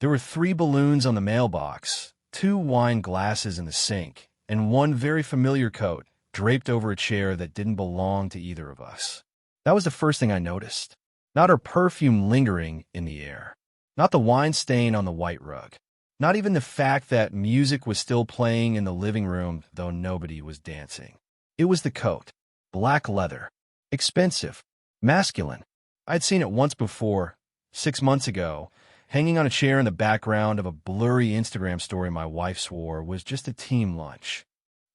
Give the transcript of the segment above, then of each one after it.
There were 3 balloons on the mailbox, 2 wine glasses in the sink, and one very familiar coat draped over a chair that didn't belong to either of us. That was the first thing I noticed. Not her perfume lingering in the air. Not the wine stain on the white rug. Not even the fact that music was still playing in the living room, though nobody was dancing. It was the coat. Black leather. Expensive. Masculine. I'd seen it once before, 6 months ago, hanging on a chair in the background of a blurry Instagram story my wife swore was just a team lunch.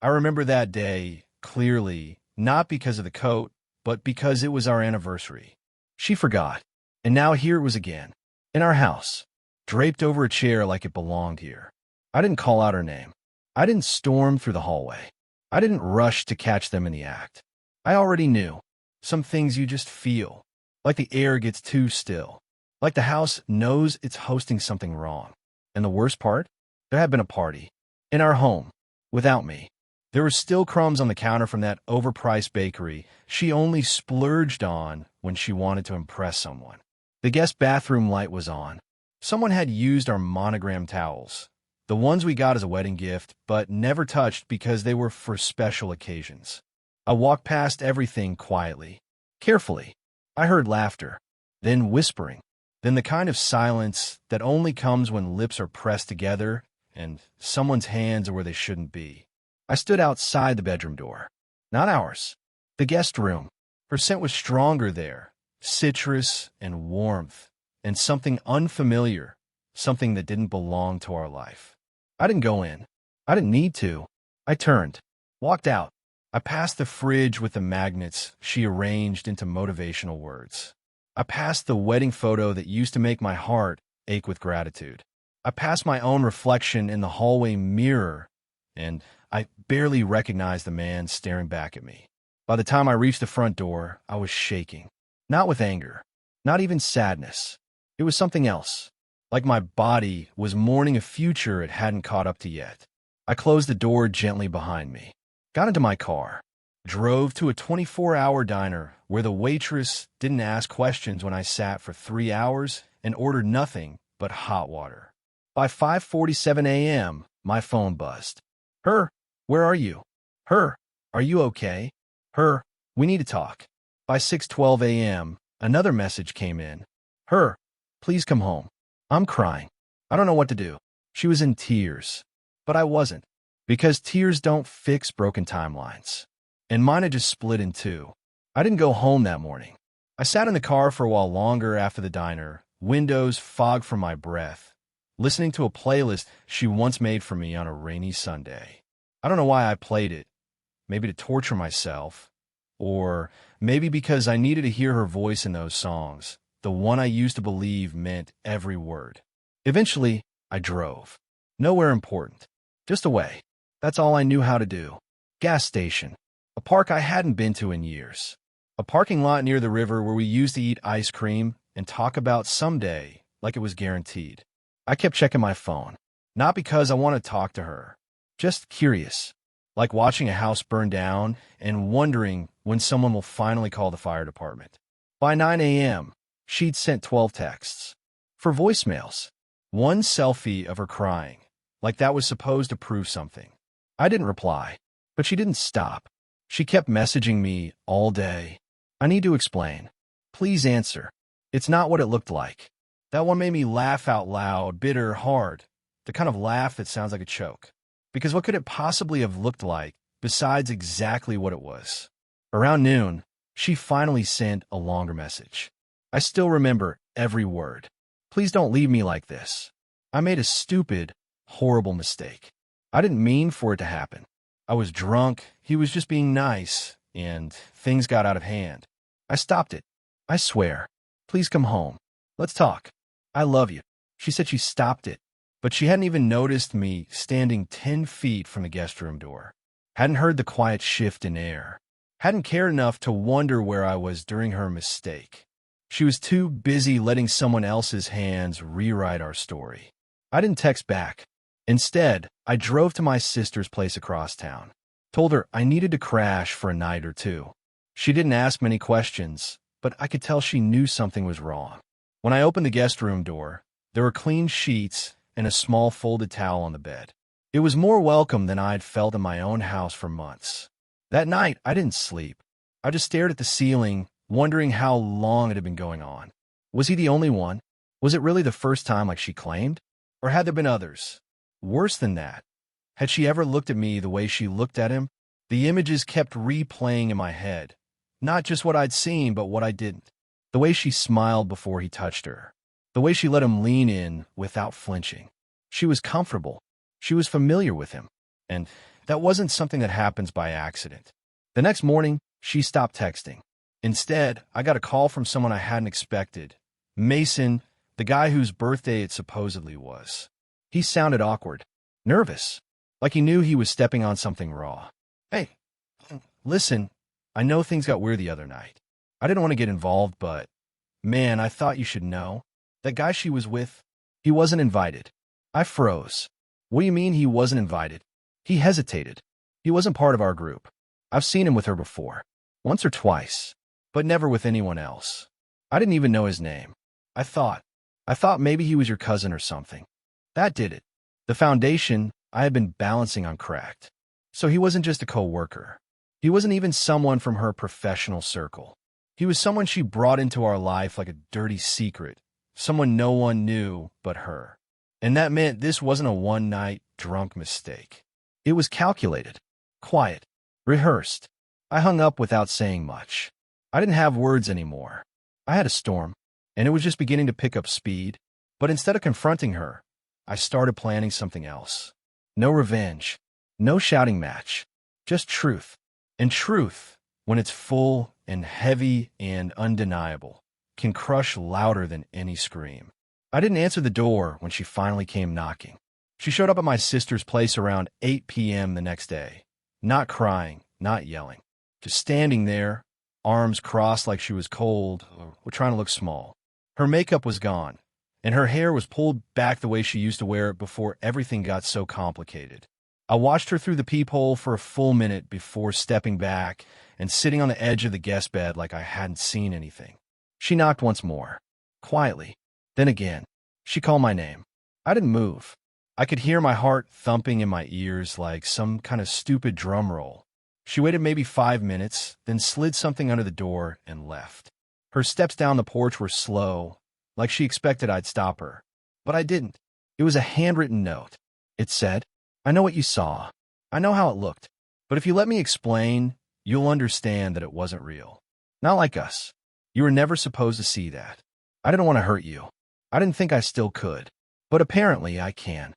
I remember that day clearly, not because of the coat, but because it was our anniversary. She forgot, and now here it was again, in our house, draped over a chair like it belonged here. I didn't call out her name. I didn't storm through the hallway. I didn't rush to catch them in the act. I already knew. Some things you just feel, like the air gets too still, like the house knows it's hosting something wrong. And the worst part? There had been a party. In our home. Without me. There were still crumbs on the counter from that overpriced bakery she only splurged on when she wanted to impress someone. The guest bathroom light was on. Someone had used our monogram towels, the ones we got as a wedding gift, but never touched because they were for special occasions. I walked past everything quietly, carefully. I heard laughter, then whispering, then the kind of silence that only comes when lips are pressed together and someone's hands are where they shouldn't be. I stood outside the bedroom door. Not ours. The guest room. Her scent was stronger there. Citrus and warmth. And something unfamiliar. Something that didn't belong to our life. I didn't go in. I didn't need to. I turned. Walked out. I passed the fridge with the magnets she arranged into motivational words. I passed the wedding photo that used to make my heart ache with gratitude. I passed my own reflection in the hallway mirror, and I barely recognized the man staring back at me. By the time I reached the front door, I was shaking. Not with anger. Not even sadness. It was something else. Like my body was mourning a future it hadn't caught up to yet. I closed the door gently behind me. Got into my car. Drove to a 24-hour diner where the waitress didn't ask questions when I sat for 3 hours and ordered nothing but hot water. By 5:47 a.m., my phone buzzed. Her, where are you? Her, are you okay? Her, we need to talk. By 6:12 a.m., another message came in. Her, please come home. I'm crying. I don't know what to do. She was in tears. But I wasn't. Because tears don't fix broken timelines. And mine had just split in two. I didn't go home that morning. I sat in the car for a while longer after the diner, windows fogged from my breath, listening to a playlist she once made for me on a rainy Sunday. I don't know why I played it. Maybe to torture myself. Or maybe because I needed to hear her voice in those songs, the one I used to believe meant every word. Eventually, I drove. Nowhere important. Just away. That's all I knew how to do. Gas station. A park I hadn't been to in years. A parking lot near the river where we used to eat ice cream and talk about someday like it was guaranteed. I kept checking my phone. Not because I want to talk to her. Just curious. Like watching a house burn down and wondering when someone will finally call the fire department. By 9 a.m., she'd sent 12 texts. For voicemails. One selfie of her crying. Like that was supposed to prove something. I didn't reply. But she didn't stop. She kept messaging me all day. I need to explain. Please answer. It's not what it looked like. That one made me laugh out loud, bitter, hard. The kind of laugh that sounds like a choke. Because what could it possibly have looked like besides exactly what it was? Around noon, she finally sent a longer message. I still remember every word. Please don't leave me like this. I made a stupid, horrible mistake. I didn't mean for it to happen. I was drunk, he was just being nice, and things got out of hand. I stopped it. I swear. Please come home. Let's talk. I love you. She said she stopped it, but she hadn't even noticed me standing 10 feet from the guest room door. Hadn't heard the quiet shift in air. Hadn't cared enough to wonder where I was during her mistake. She was too busy letting someone else's hands rewrite our story. I didn't text back. Instead, I drove to my sister's place across town. Told her I needed to crash for a night or two. She didn't ask many questions, but I could tell she knew something was wrong. When I opened the guest room door, There were clean sheets and a small folded towel on the bed. It was more welcome than I had felt in my own house for months. That night, I didn't sleep. I just stared at the ceiling, wondering how long it had been going on. Was he the only one? Was it really the first time like she claimed? Or had there been others? Worse than that, had she ever looked at me the way she looked at him? The images kept replaying in my head. Not just what I'd seen, but what I didn't. The way she smiled before he touched her. The way she let him lean in without flinching. She was comfortable. She was familiar with him. And that wasn't something that happens by accident. The next morning, she stopped texting. Instead, I got a call from someone I hadn't expected. Mason, the guy whose birthday it supposedly was. He sounded awkward, nervous, like he knew he was stepping on something raw. Hey, listen, I know things got weird the other night. I didn't want to get involved, but, man, I thought you should know. That guy she was with, he wasn't invited. I froze. What do you mean he wasn't invited? He hesitated. He wasn't part of our group. I've seen him with her before, once or twice, but never with anyone else. I didn't even know his name. I thought maybe he was your cousin or something. That did it. The foundation I had been balancing on cracked. So he wasn't just a co-worker. He wasn't even someone from her professional circle. He was someone she brought into our life like a dirty secret, someone no one knew but her. And that meant this wasn't a one-night drunk mistake. It was calculated, quiet, rehearsed. I hung up without saying much. I didn't have words anymore. I had a storm, and it was just beginning to pick up speed. But instead of confronting her, I started planning something else. No revenge, no shouting match, just truth. And truth, when it's full and heavy and undeniable, can crush louder than any scream. I didn't answer the door when she finally came knocking. She showed up at my sister's place around 8 p.m. the next day. Not crying, not yelling. Just standing there, arms crossed like she was cold or trying to look small. Her makeup was gone, and her hair was pulled back the way she used to wear it before everything got so complicated. I watched her through the peephole for a full minute before stepping back and sitting on the edge of the guest bed like I hadn't seen anything. She knocked once more, quietly. Then again, she called my name. I didn't move. I could hear my heart thumping in my ears like some kind of stupid drum roll. She waited maybe 5 minutes, then slid something under the door and left. Her steps down the porch were slow, like she expected I'd stop her. But I didn't. It was a handwritten note. It said, "I know what you saw. I know how it looked. But if you let me explain, you'll understand that it wasn't real. Not like us. You were never supposed to see that. I didn't want to hurt you. I didn't think I still could. But apparently I can."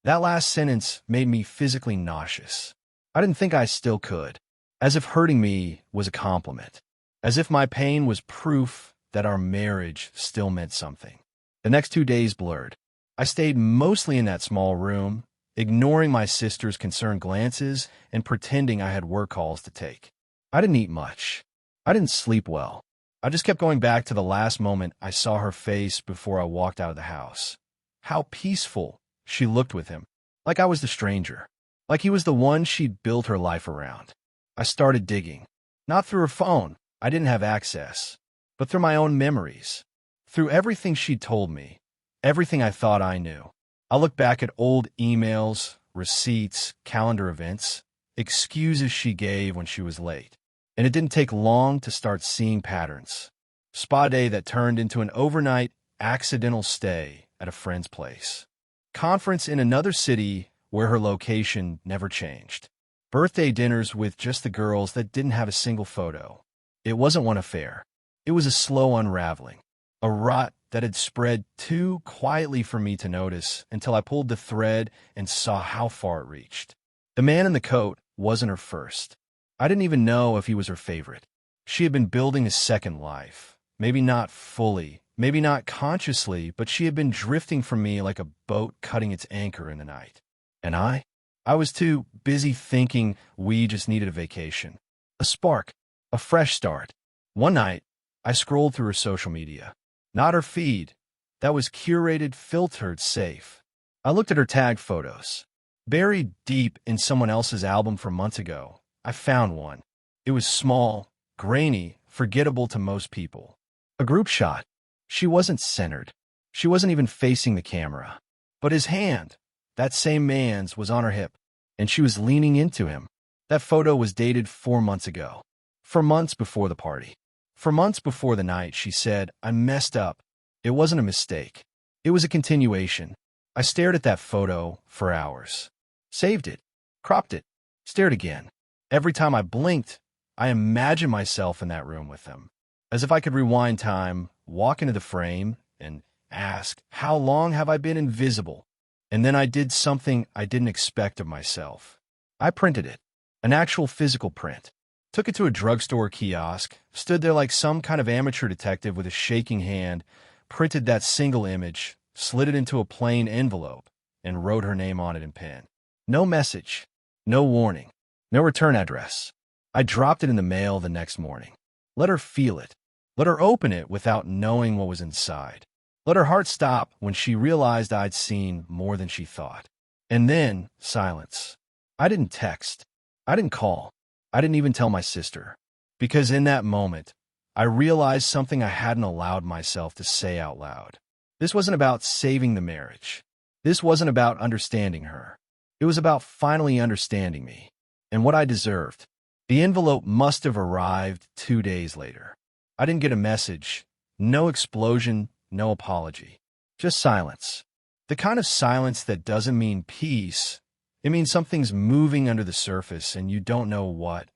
That last sentence made me physically nauseous. I didn't think I still could. As if hurting me was a compliment. As if my pain was proof that our marriage still meant something. The next 2 days blurred. I stayed mostly in that small room, ignoring my sister's concerned glances and pretending I had work calls to take. I didn't eat much. I didn't sleep well. I just kept going back to the last moment I saw her face before I walked out of the house. How peaceful she looked with him, like I was the stranger, like he was the one she'd built her life around. I started digging, not through her phone, I didn't have access, but through my own memories, through everything she'd told me, everything I thought I knew. I looked back at old emails, receipts, calendar events, excuses she gave when she was late. And it didn't take long to start seeing patterns. Spa day that turned into an overnight, accidental stay at a friend's place. Conference in another city where her location never changed. Birthday dinners with just the girls that didn't have a single photo. It wasn't one affair. It was a slow unraveling. A rot that had spread too quietly for me to notice until I pulled the thread and saw how far it reached. The man in the coat wasn't her first. I didn't even know if he was her favorite. She had been building a second life. Maybe not fully, maybe not consciously, but she had been drifting from me like a boat cutting its anchor in the night. And I was too busy thinking we just needed a vacation. A spark, a fresh start. One night, I scrolled through her social media. Not her feed. That was curated, filtered, safe. I looked at her tag photos. Buried deep in someone else's album from months ago, I found one. It was small, grainy, forgettable to most people. A group shot. She wasn't centered. She wasn't even facing the camera. But his hand, that same man's, was on her hip, and she was leaning into him. That photo was dated 4 months ago. 4 months before the party. 4 months before the night she said, "I messed up." It wasn't a mistake. It was a continuation. I stared at that photo for hours. Saved it. Cropped it. Stared again. Every time I blinked, I imagined myself in that room with him. As if I could rewind time, walk into the frame, and ask, how long have I been invisible? And then I did something I didn't expect of myself. I printed it. An actual physical print. Took it to a drugstore kiosk, stood there like some kind of amateur detective with a shaking hand, printed that single image, slid it into a plain envelope, and wrote her name on it in pen. No message. No warning. No return address. I dropped it in the mail the next morning. Let her feel it. Let her open it without knowing what was inside. Let her heart stop when she realized I'd seen more than she thought. And then, silence. I didn't text. I didn't call. I didn't even tell my sister. Because in that moment, I realized something I hadn't allowed myself to say out loud. This wasn't about saving the marriage. This wasn't about understanding her. It was about finally understanding me and what I deserved. The envelope must have arrived 2 days later. I didn't get a message. No explosion, no apology. Just silence. The kind of silence that doesn't mean peace. It means something's moving under the surface and you don't know what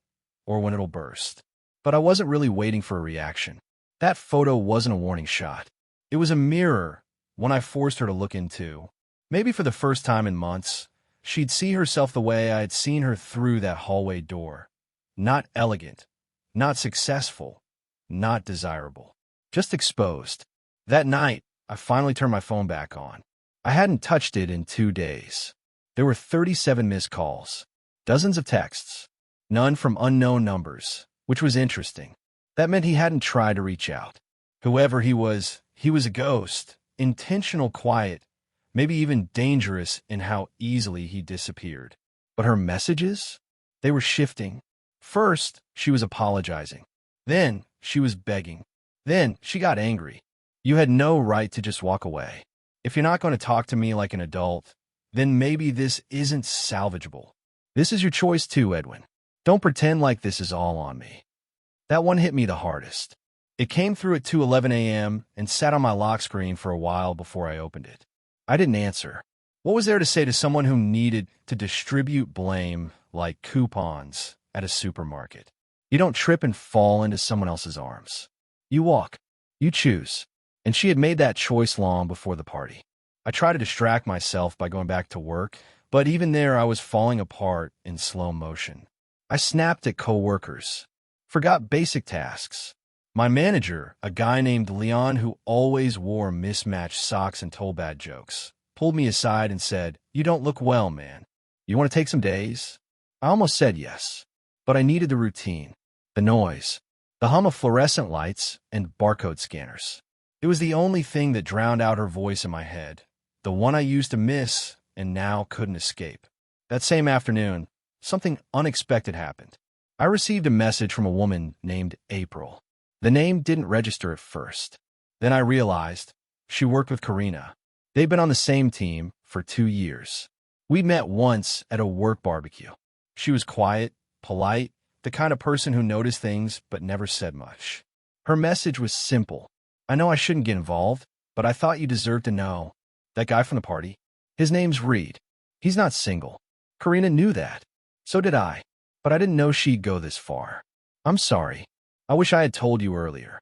or when it'll burst. But I wasn't really waiting for a reaction. That photo wasn't a warning shot. It was a mirror, one I forced her to look into. Maybe for the first time in months, she'd see herself the way I had seen her through that hallway door. Not elegant, not successful, not desirable. Just exposed. That night, I finally turned my phone back on. I hadn't touched it in 2 days. There were 37 missed calls, dozens of texts, none from unknown numbers, which was interesting. That meant he hadn't tried to reach out. Whoever he was a ghost, intentional quiet, maybe even dangerous in how easily he disappeared. But her messages? They were shifting. First, she was apologizing. Then, she was begging. Then, she got angry. You had no right to just walk away. If you're not going to talk to me like an adult, then maybe this isn't salvageable. This is your choice too, Edwin. Don't pretend like this is all on me. That one hit me the hardest. It came through at 2:11 a.m. and sat on my lock screen for a while before I opened it. I didn't answer. What was there to say to someone who needed to distribute blame like coupons at a supermarket? You don't trip and fall into someone else's arms. You walk. You choose. And she had made that choice long before the party. I tried to distract myself by going back to work, but even there I was falling apart in slow motion. I snapped at coworkers. Forgot basic tasks. My manager, a guy named Leon who always wore mismatched socks and told bad jokes, pulled me aside and said, "You don't look well, man. You want to take some days?" I almost said yes, but I needed the routine, the noise, the hum of fluorescent lights and barcode scanners. It was the only thing that drowned out her voice in my head, the one I used to miss and now couldn't escape. That same afternoon, something unexpected happened. I received a message from a woman named April. The name didn't register at first. Then I realized she worked with Karina. They'd been on the same team for 2 years. We met once at a work barbecue. She was quiet, polite, the kind of person who noticed things but never said much. Her message was simple. I know I shouldn't get involved, but I thought you deserved to know. That guy from the party, his name's Reed. He's not single. Karina knew that. So did I. But I didn't know she'd go this far. I'm sorry. I wish I had told you earlier.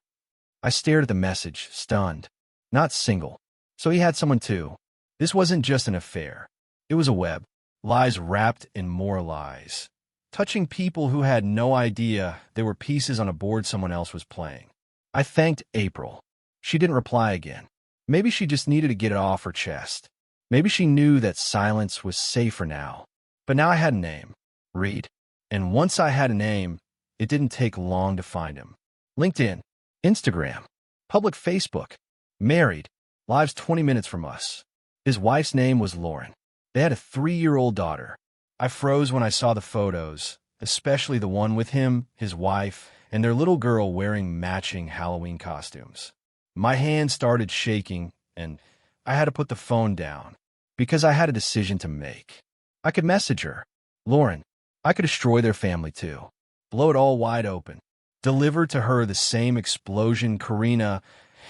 I stared at the message, stunned. Not single. So he had someone too. This wasn't just an affair. It was a web. Lies wrapped in more lies. Touching people who had no idea they were pieces on a board someone else was playing. I thanked April. She didn't reply again. Maybe she just needed to get it off her chest. Maybe she knew that silence was safer now. But now I had a name. Reed. And once I had a name, it didn't take long to find him. LinkedIn, Instagram, public Facebook, married, lives 20 minutes from us. His wife's name was Lauren. They had a 3-year-old daughter. I froze when I saw the photos, especially the one with him, his wife, and their little girl wearing matching Halloween costumes. My hand started shaking, and I had to put the phone down because I had a decision to make. I could message her, Lauren. I could destroy their family too, blow it all wide open, deliver to her the same explosion Karina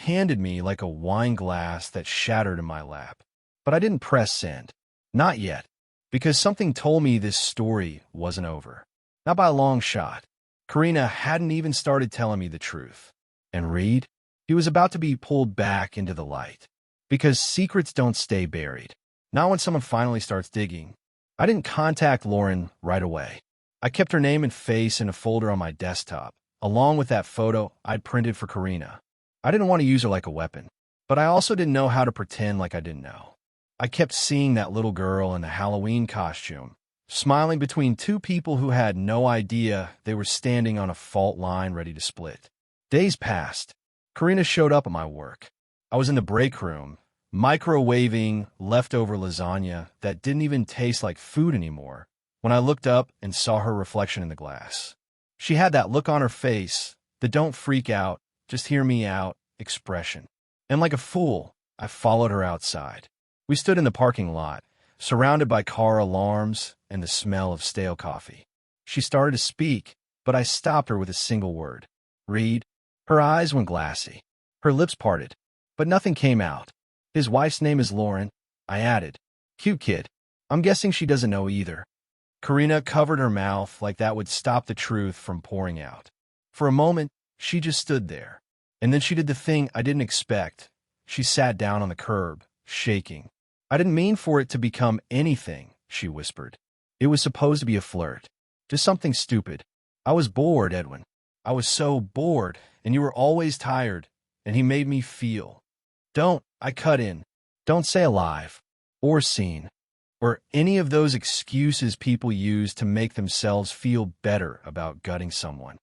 handed me like a wine glass that shattered in my lap. But I didn't press send. Not yet, because something told me this story wasn't over. Not by a long shot. Karina hadn't even started telling me the truth. And Reed? He was about to be pulled back into the light. Because secrets don't stay buried. Not when someone finally starts digging. I didn't contact Lauren right away. I kept her name and face in a folder on my desktop, along with that photo I'd printed for Karina. I didn't want to use her like a weapon, but I also didn't know how to pretend like I didn't know. I kept seeing that little girl in the Halloween costume, smiling between two people who had no idea they were standing on a fault line ready to split. Days passed. Karina showed up at my work. I was in the break room, microwaving leftover lasagna that didn't even taste like food anymore, when I looked up and saw her reflection in the glass. She had that look on her face, the don't freak out, just hear me out expression. And like a fool, I followed her outside. We stood in the parking lot, surrounded by car alarms and the smell of stale coffee. She started to speak, but I stopped her with a single word. Reed. Her eyes went glassy. Her lips parted, but nothing came out. His wife's name is Lauren, I added. Cute kid. I'm guessing she doesn't know either. Karina covered her mouth like that would stop the truth from pouring out. For a moment, she just stood there. And then she did the thing I didn't expect. She sat down on the curb, shaking. I didn't mean for it to become anything, she whispered. It was supposed to be a flirt. Just something stupid. I was bored, Edwin. I was so bored, and you were always tired, and he made me feel. Don't, I cut in. Don't say alive, or seen, or any of those excuses people use to make themselves feel better about gutting someone.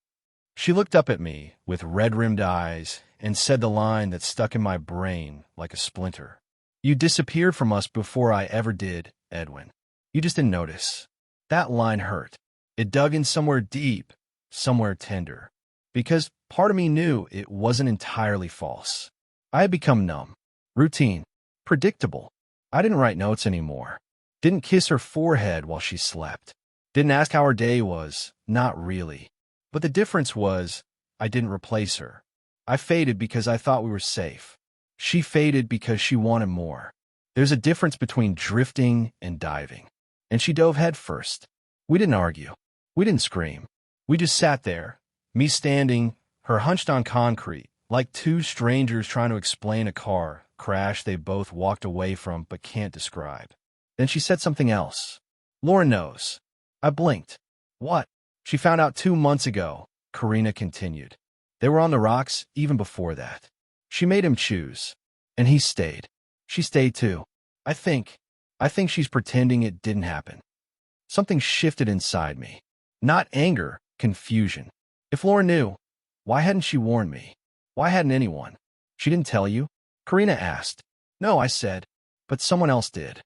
She looked up at me with red-rimmed eyes and said the line that stuck in my brain like a splinter. You disappeared from us before I ever did, Edwin. You just didn't notice. That line hurt. It dug in somewhere deep, somewhere tender. Because part of me knew it wasn't entirely false. I had become numb, routine, predictable. I didn't write notes anymore. Didn't kiss her forehead while she slept. Didn't ask how her day was, not really. But the difference was, I didn't replace her. I faded because I thought we were safe. She faded because she wanted more. There's a difference between drifting and diving. And she dove head first. We didn't argue. We didn't scream. We just sat there, me standing, her hunched on concrete, like two strangers trying to explain a car crash they both walked away from but can't describe. Then she said something else. Lauren knows. I blinked. What? She found out 2 months ago, Karina continued. They were on the rocks even before that. She made him choose. And he stayed. She stayed too. I think she's pretending it didn't happen. Something shifted inside me. Not anger, confusion. If Lauren knew, why hadn't she warned me? Why hadn't anyone? She didn't tell you? Karina asked. No, I said, but someone else did.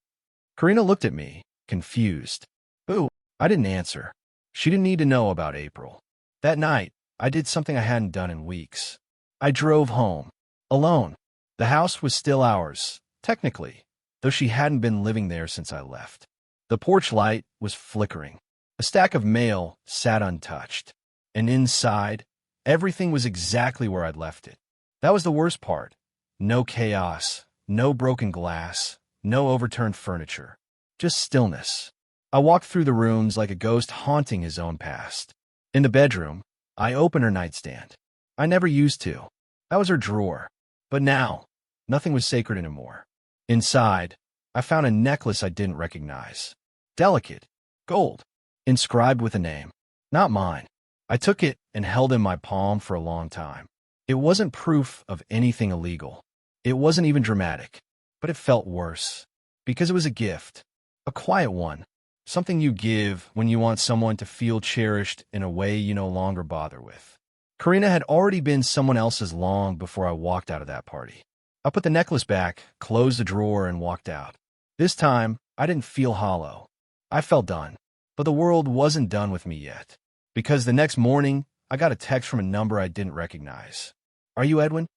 Karina looked at me, confused. Who? I didn't answer. She didn't need to know about April. That night, I did something I hadn't done in weeks. I drove home, alone. The house was still ours, technically, though she hadn't been living there since I left. The porch light was flickering. A stack of mail sat untouched. And inside, everything was exactly where I'd left it. That was the worst part. No chaos, no broken glass, no overturned furniture. Just stillness. I walked through the rooms like a ghost haunting his own past. In the bedroom, I opened her nightstand. I never used to. That was her drawer. But now, nothing was sacred anymore. Inside, I found a necklace I didn't recognize. Delicate, gold, inscribed with a name. Not mine. I took it and held it in my palm for a long time. It wasn't proof of anything illegal. It wasn't even dramatic. But it felt worse. Because it was a gift. A quiet one. Something you give when you want someone to feel cherished in a way you no longer bother with. Karina had already been someone else's long before I walked out of that party. I put the necklace back, closed the drawer, and walked out. This time, I didn't feel hollow. I felt done. But the world wasn't done with me yet. Because the next morning, I got a text from a number I didn't recognize. Are you Edwin?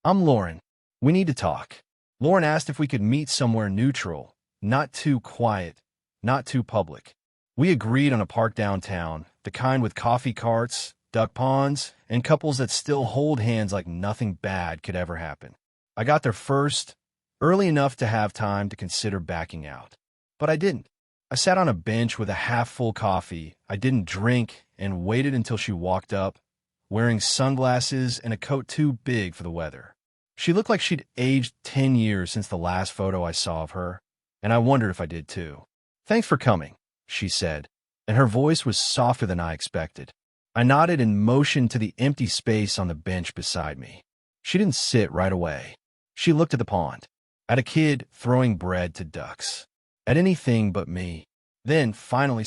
I'm Lauren. We need to talk. Lauren asked if we could meet somewhere neutral, not too quiet, not too public. We agreed on a park downtown, the kind with coffee carts, duck ponds, and couples that still hold hands like nothing bad could ever happen. I got there first, early enough to have time to consider backing out. But I didn't. I sat on a bench with a half-full coffee I didn't drink and waited until she walked up, wearing sunglasses and a coat too big for the weather. She looked like she'd aged 10 years since the last photo I saw of her, and I wondered if I did too. "Thanks for coming," she said, and her voice was softer than I expected. I nodded and motioned to the empty space on the bench beside me. She didn't sit right away. She looked at the pond, at a kid throwing bread to ducks, at anything but me. Then, finally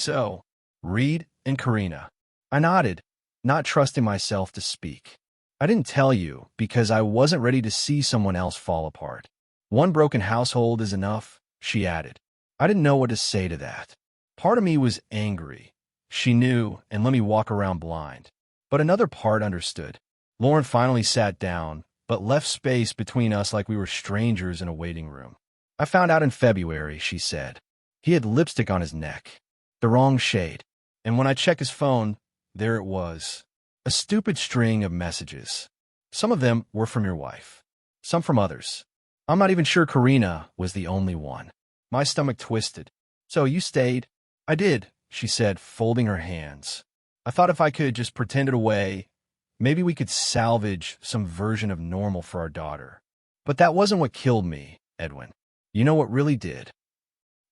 Reed and Karina. I nodded, not trusting myself to speak. "I didn't tell you because I wasn't ready to see someone else fall apart. One broken household is enough," she added. I didn't know what to say to that. Part of me was angry. She knew and let me walk around blind. But another part understood. Lauren finally sat down, but left space between us like we were strangers in a waiting room. "I found out in February," she said. "He had lipstick on his neck. The wrong shade. And when I checked his phone, there it was. A stupid string of messages. Some of them were from your wife. Some from others. I'm not even sure Karina was the only one." My stomach twisted. "So you stayed?" "I did," she said, folding her hands. "I thought if I could just pretend it away, maybe we could salvage some version of normal for our daughter. But that wasn't what killed me, Edwin. You know what really did?"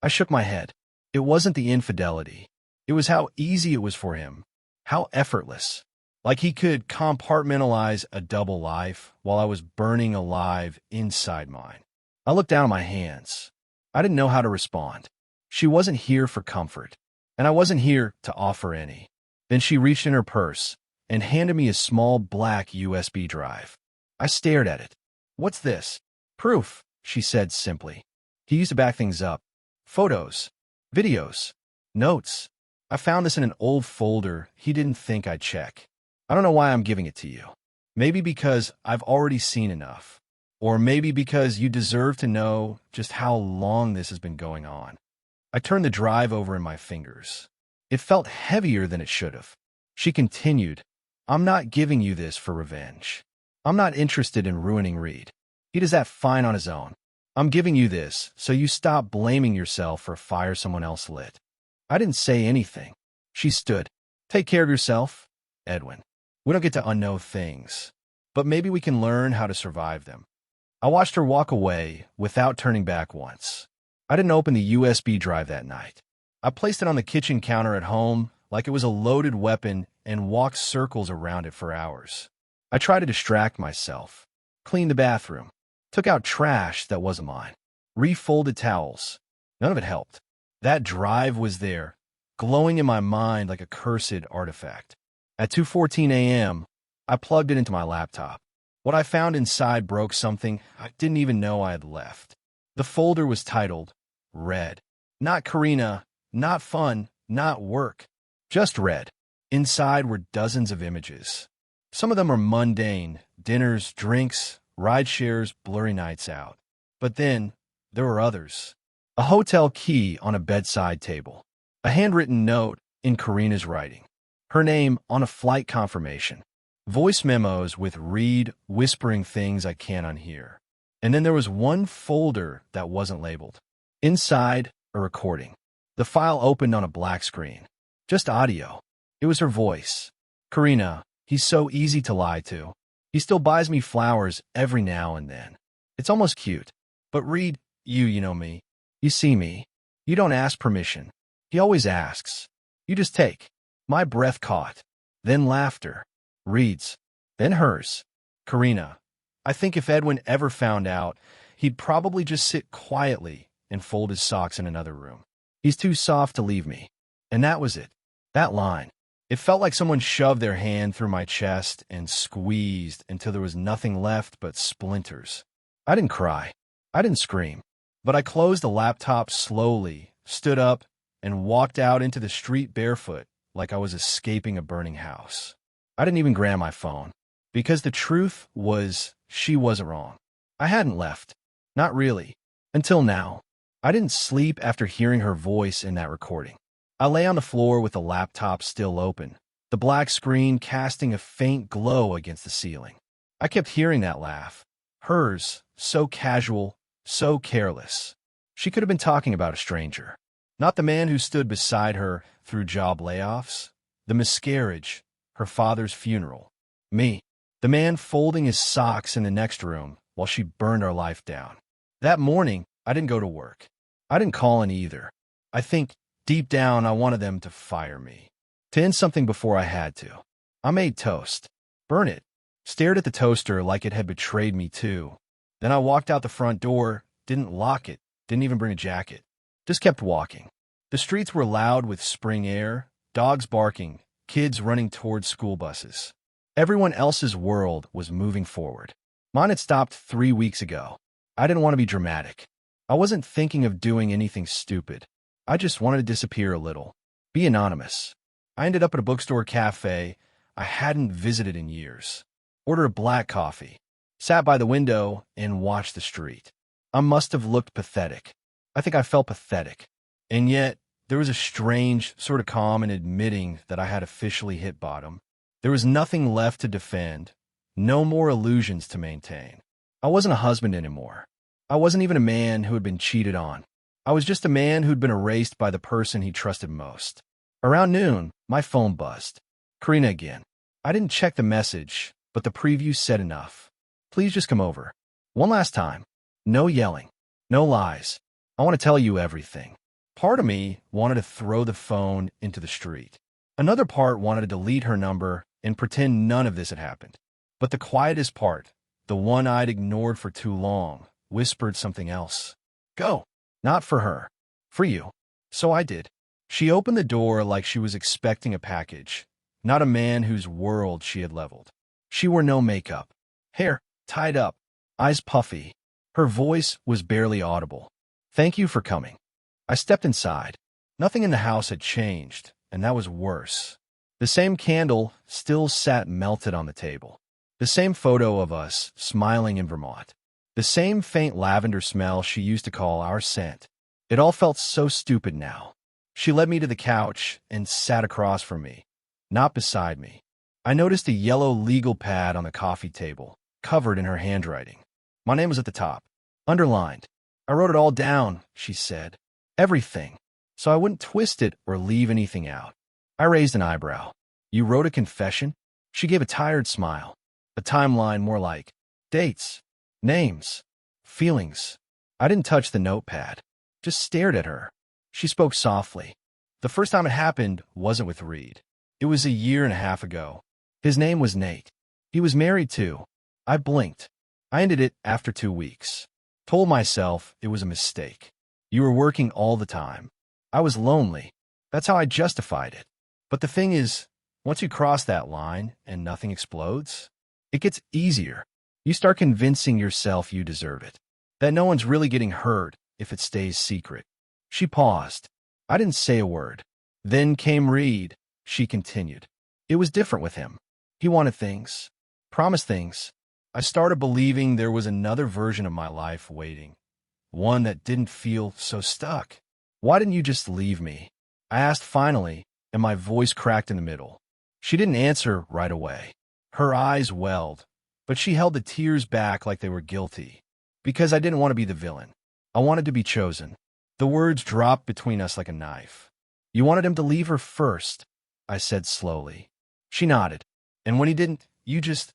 I shook my head. It wasn't the infidelity. It was how easy it was for him. How effortless. Like he could compartmentalize a double life while I was burning alive inside mine. I looked down at my hands. I didn't know how to respond. She wasn't here for comfort, and I wasn't here to offer any. Then she reached in her purse and handed me a small black USB drive. I stared at it. "What's this?" "Proof," she said simply. "He used to back things up. Photos, videos, notes. I found this in an old folder he didn't think I'd check. I don't know why I'm giving it to you. Maybe because I've already seen enough. Or maybe because you deserve to know just how long this has been going on." I turned the drive over in my fingers. It felt heavier than it should have. She continued, "I'm not giving you this for revenge. I'm not interested in ruining Reed. He does that fine on his own. I'm giving you this so you stop blaming yourself for a fire someone else lit." I didn't say anything. She stood. "Take care of yourself, Edwin. We don't get to unknow things, but maybe we can learn how to survive them." I watched her walk away without turning back once. I didn't open the USB drive that night. I placed it on the kitchen counter at home like it was a loaded weapon and walked circles around it for hours. I tried to distract myself, cleaned the bathroom, took out trash that wasn't mine, refolded towels. None of it helped. That drive was there, glowing in my mind like a cursed artifact. At 2:14 a.m., I plugged it into my laptop. What I found inside broke something I didn't even know I had left. The folder was titled Red. Not Karina, not fun, not work. Just red. Inside were dozens of images. Some of them were mundane, dinners, drinks, ride shares, blurry nights out. But then, there were others. A hotel key on a bedside table. A handwritten note in Karina's writing. Her name on a flight confirmation. Voice memos with Reed whispering things I can't unhear. And then there was one folder that wasn't labeled. Inside, a recording. The file opened on a black screen. Just audio. It was her voice. "Karina, he's so easy to lie to. He still buys me flowers every now and then. It's almost cute. But Reed, you know me. You see me. You don't ask permission. He always asks. You just take." My breath caught. Then laughter. Reed's. Then hers. "Karina, I think if Edwin ever found out, he'd probably just sit quietly and fold his socks in another room. He's too soft to leave me." And that was it. That line. It felt like someone shoved their hand through my chest and squeezed until there was nothing left but splinters. I didn't cry. I didn't scream. But I closed the laptop slowly, stood up, and walked out into the street barefoot like I was escaping a burning house. I didn't even grab my phone. Because the truth was, she wasn't wrong. I hadn't left. Not really. Until now. I didn't sleep after hearing her voice in that recording. I lay on the floor with the laptop still open, the black screen casting a faint glow against the ceiling. I kept hearing that laugh. Hers, so casual, so careless. She could have been talking about a stranger. Not the man who stood beside her through job layoffs, the miscarriage, her father's funeral. Me, the man folding his socks in the next room while she burned our life down. That morning, I didn't go to work. I didn't call in either. I think, deep down, I wanted them to fire me. To end something before I had to. I made toast. Burn it. Stared at the toaster like it had betrayed me too. Then I walked out the front door, didn't lock it, didn't even bring a jacket. Just kept walking. The streets were loud with spring air, dogs barking, kids running towards school buses. Everyone else's world was moving forward. Mine had stopped 3 weeks ago. I didn't want to be dramatic. I wasn't thinking of doing anything stupid. I just wanted to disappear a little. Be anonymous. I ended up at a bookstore cafe I hadn't visited in years. Ordered a black coffee. Sat by the window and watched the street. I must have looked pathetic. I think I felt pathetic. And yet, there was a strange sort of calm in admitting that I had officially hit bottom. There was nothing left to defend, no more illusions to maintain. I wasn't a husband anymore. I wasn't even a man who had been cheated on. I was just a man who'd been erased by the person he trusted most. Around noon, my phone buzzed. Karina again. I didn't check the message, but the preview said enough. Please just come over. One last time. No yelling. No lies. I want to tell you everything. Part of me wanted to throw the phone into the street. Another part wanted to delete her number and pretend none of this had happened. But the quietest part, the one I'd ignored for too long, whispered something else. Go. Not for her. For you. So I did. She opened the door like she was expecting a package, not a man whose world she had leveled. She wore no makeup. Hair tied up. Eyes puffy. Her voice was barely audible. Thank you for coming. I stepped inside. Nothing in the house had changed, and that was worse. The same candle still sat melted on the table. The same photo of us smiling in Vermont. The same faint lavender smell she used to call our scent. It all felt so stupid now. She led me to the couch and sat across from me, not beside me. I noticed a yellow legal pad on the coffee table, covered in her handwriting. My name was at the top, underlined. I wrote it all down, she said. Everything. So I wouldn't twist it or leave anything out. I raised an eyebrow. You wrote a confession? She gave a tired smile. A timeline more like dates, names, feelings. I didn't touch the notepad, just stared at her. She spoke softly. The first time it happened wasn't with Reed. It was 1.5 years ago. His name was Nate. He was married too. I blinked. I ended it after 2 weeks. Told myself it was a mistake. You were working all the time. I was lonely. That's how I justified it. But the thing is, once you cross that line and nothing explodes, it gets easier. You start convincing yourself you deserve it. That no one's really getting hurt if it stays secret. She paused. I didn't say a word. Then came Reed, she continued. It was different with him. He wanted things, promised things. I started believing there was another version of my life waiting, one that didn't feel so stuck. Why didn't you just leave me? I asked finally, and my voice cracked in the middle. She didn't answer right away. Her eyes welled, but she held the tears back like they were guilty. Because I didn't want to be the villain. I wanted to be chosen. The words dropped between us like a knife. You wanted him to leave her first, I said slowly. She nodded. And when he didn't, you just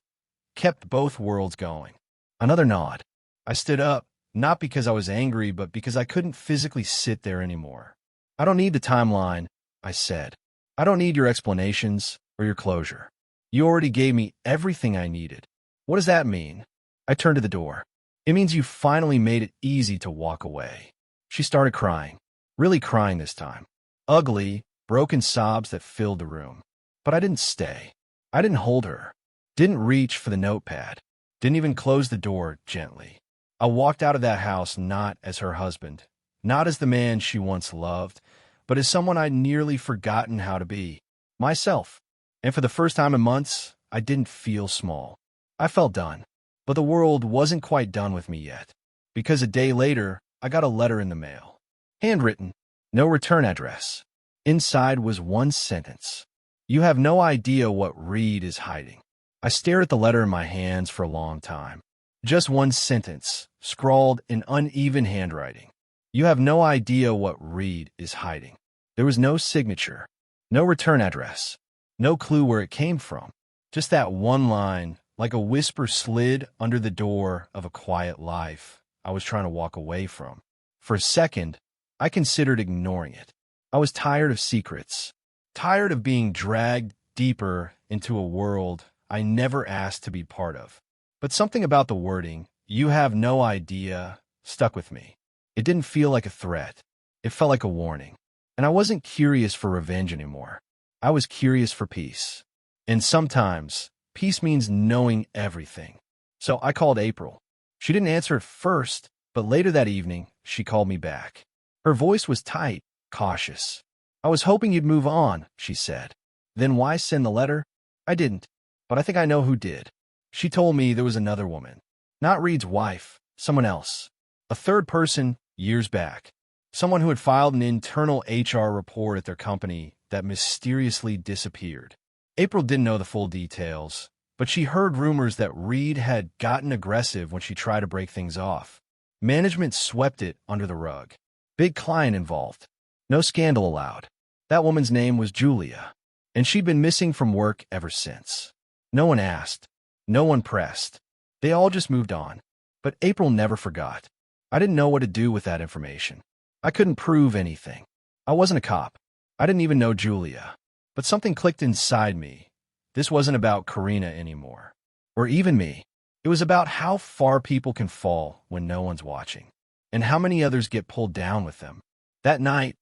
kept both worlds going. Another nod. I stood up, not because I was angry, but because I couldn't physically sit there anymore. I don't need the timeline, I said. I don't need your explanations or your closure. You already gave me everything I needed. What does that mean? I turned to the door. It means you finally made it easy to walk away. She started crying, really crying this time. Ugly, broken sobs that filled the room. But I didn't stay. I didn't hold her. Didn't reach for the notepad. Didn't even close the door gently. I walked out of that house not as her husband, not as the man she once loved, but as someone I'd nearly forgotten how to be. Myself. And for the first time in months, I didn't feel small. I felt done. But the world wasn't quite done with me yet. because a day later, I got a letter in the mail. Handwritten, no return address. Inside was one sentence. You have no idea what Reed is hiding. I stared at the letter in my hands for a long time. Just one sentence, scrawled in uneven handwriting. You have no idea what Reed is hiding. There was no signature, no return address, no clue where it came from. Just that one line, like a whisper slid under the door of a quiet life I was trying to walk away from. For a second, I considered ignoring it. I was tired of secrets, tired of being dragged deeper into a world I never asked to be part of. But something about the wording, "you have no idea," stuck with me. It didn't feel like a threat. It felt like a warning. And I wasn't curious for revenge anymore. I was curious for peace. And sometimes, peace means knowing everything. So I called April. She didn't answer at first, but later that evening, she called me back. Her voice was tight, cautious. "I was hoping you'd move on," she said. "Then why send the letter?" "I didn't, but I think I know who did." She told me there was another woman. Not Reed's wife, someone else. A third person, years back. Someone who had filed an internal HR report at their company that mysteriously disappeared. April didn't know the full details, but she heard rumors that Reed had gotten aggressive when she tried to break things off. Management swept it under the rug. Big client involved. No scandal allowed. That woman's name was Julia, and she'd been missing from work ever since. No one asked. No one pressed. They all just moved on. But April never forgot. I didn't know what to do with that information. I couldn't prove anything. I wasn't a cop. I didn't even know Julia. But something clicked inside me. This wasn't about Karina anymore. Or even me. It was about how far people can fall when no one's watching. And how many others get pulled down with them. That night,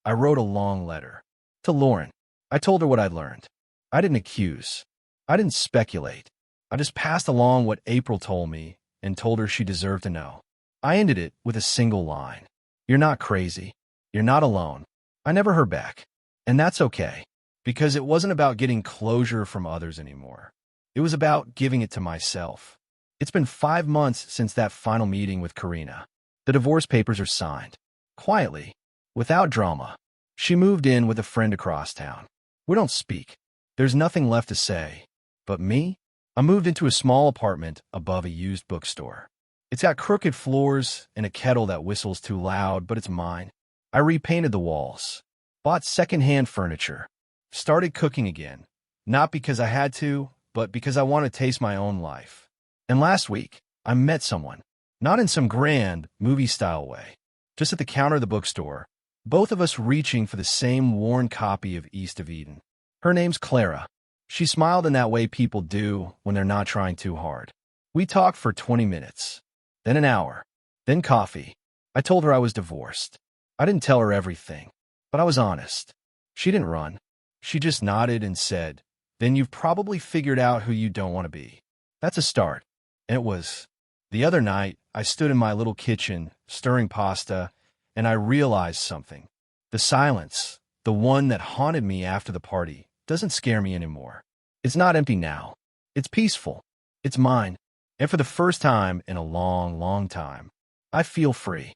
I wrote a long letter. To Lauren. I told her what I'd learned. I didn't accuse. I didn't speculate. I just passed along what April told me and told her she deserved to know. I ended it with a single line. "You're not crazy. You're not alone." I never heard back. And that's okay, because it wasn't about getting closure from others anymore. It was about giving it to myself. It's been 5 months since that final meeting with Karina. The divorce papers are signed. Quietly, without drama. She moved in with a friend across town. We don't speak. There's nothing left to say. But me? I moved into a small apartment above a used bookstore. It's got crooked floors and a kettle that whistles too loud, but it's mine. I repainted the walls, bought secondhand furniture, started cooking again, not because I had to, but because I want to taste my own life. And last week, I met someone, not in some grand, movie-style way, just at the counter of the bookstore, both of us reaching for the same worn copy of East of Eden. Her name's Clara. She smiled in that way people do when they're not trying too hard. We talked for 20 minutes, then an hour, then coffee. I told her I was divorced. I didn't tell her everything, but I was honest. She didn't run. She just nodded and said, "Then you've probably figured out who you don't want to be." That's a start. And it was. The other night, I stood in my little kitchen, stirring pasta, and I realized something. The silence, the one that haunted me after the party, doesn't scare me anymore. It's not empty now. It's peaceful. It's mine. And for the first time in a long, long time, I feel free.